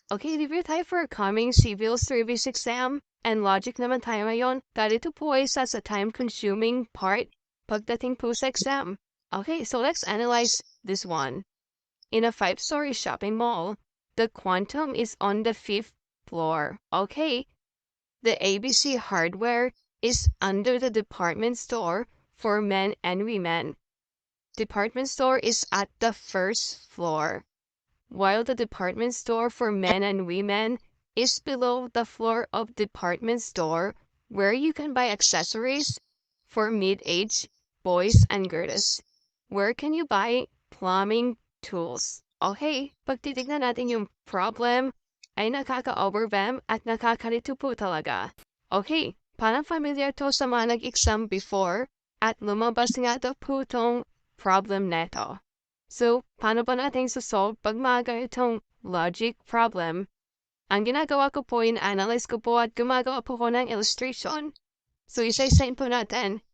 Okay, review tayo for coming civil service exam. And logic naman tayo ngayon. Dahil ito po ay sa time-consuming part pagdating po sa exam. Okay, so let's analyze this one. In a 5-story shopping mall, the quantum is on the 5th floor. Okay, the ABC hardware is under the department store for men and women. Department store is at the 1st floor, while the department store for men and women is below the floor of department store where you can buy accessories for mid-age boys and girls. Where can you buy plumbing tools? Okay, pag titignan natin yung problem, ay nakaka-overwhelm at nakakalito po talaga. Okay, parang familiar to sa mga nag-exam before at lumabas nga daw po tong problem neto. So, paano ba natin solve pag mga ganitong logic problem? Ang ginagawa ko po, in-analyze ko po at gumagawa po ko ng illustration. So, isa-isain po natin.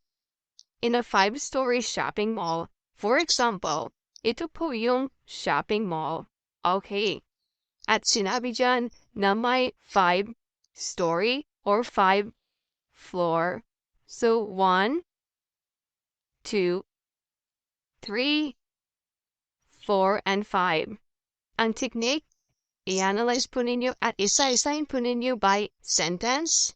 In a 5-story shopping mall, for example, ito po yung shopping mall. Okay. At sinabi dyan na may 5-story or 5-floor. So, 1, 2, 3, 4, and 5. Ang technique, i-analyze po ninyo at isa-isahin po ninyo by sentence.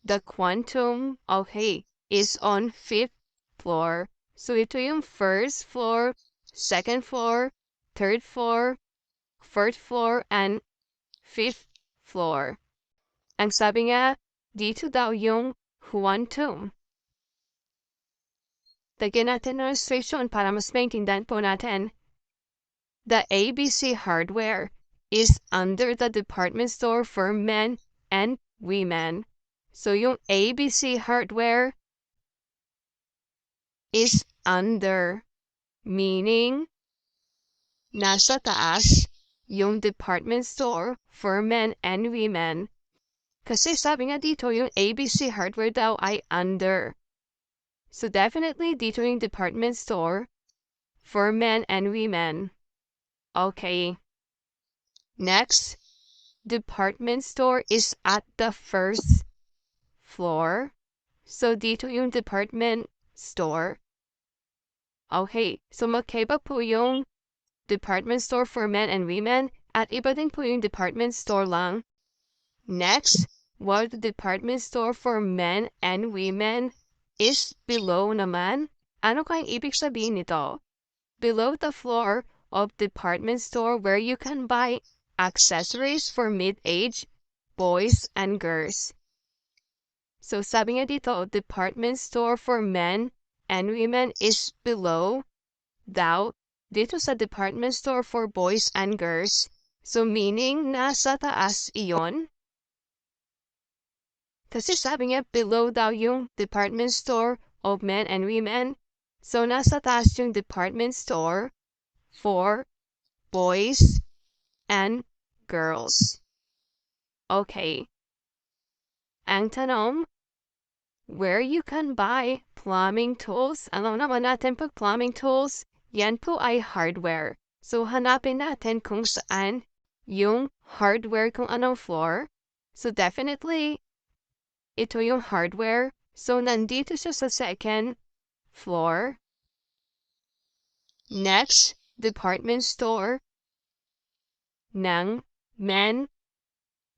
The quantum, okay, is on 5th floor. So, ito yung 1st floor, 2nd floor, 3rd floor, 4th floor, and 5th floor. Ang sabi nga, dito daw yung quantum. Lagyan natin ng illustration para mas maintindihan po natin. The ABC hardware is under the department store for men and women. So yung ABC hardware is under, meaning nasa taas yung department store for men and women. Kasi sabi nga dito yung ABC hardware daw ay under. So definitely dito yung department store for men and women. Okay. Next, department store is at the 1st floor. So dito yung department store. Okay. So magkaiba po yung department store for men and women at iba din po yung department store lang. Next, while the department store for men and women is below naman. Ano kayang ibig sabihin nito? Below the floor of department store where you can buy accessories for mid-age boys and girls. So sabi nga dito, department store for men and women is below daw dito sa department store for boys and girls. So meaning nasa taas iyon. Kasi sabi nga, below daw yung department store of men and women. So, nasa taas yung department store for boys and girls. Okay. Ang tanong, where you can buy plumbing tools. Alam naman natin pag plumbing tools, yan po ay hardware. So, hanapin natin kung saan yung hardware kung anong floor. So, definitely, ito yung hardware. So, nandito siya sa 2nd floor. Next, department store ng men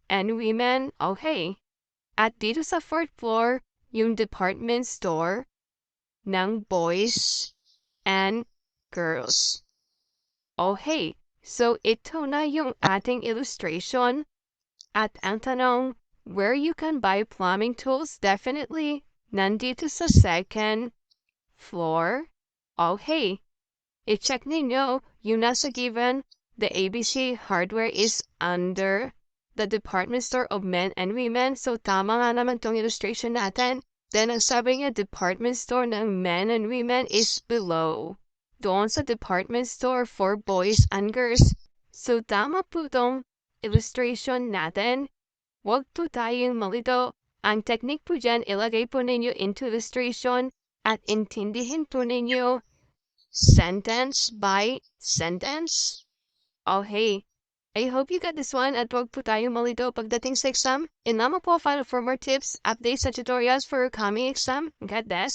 and women. Okay. At dito sa 4th floor, yung department store ng boys and girls. Okay. So, ito na yung ating illustration. At ang tanong, where you can buy plumbing tools, definitely nandito sa 2nd floor. Okay. I-check ninyo yung nasa given, the ABC hardware is under the department store of men and women. So, tama nga naman tong illustration natin. Then, ang sabi nga, department store ng men and women is below. Doon sa department store for boys and girls. So, tama po tong illustration natin. Huwag po tayong malito. Ang technique po dyan, ilagay po ninyo into illustration at intindihin po ninyo sentence by sentence. Okay. I hope you got this one at wag po tayo malito pagdating sa exam. And naman po follow for more tips, updates, at tutorials for your coming exam. God bless.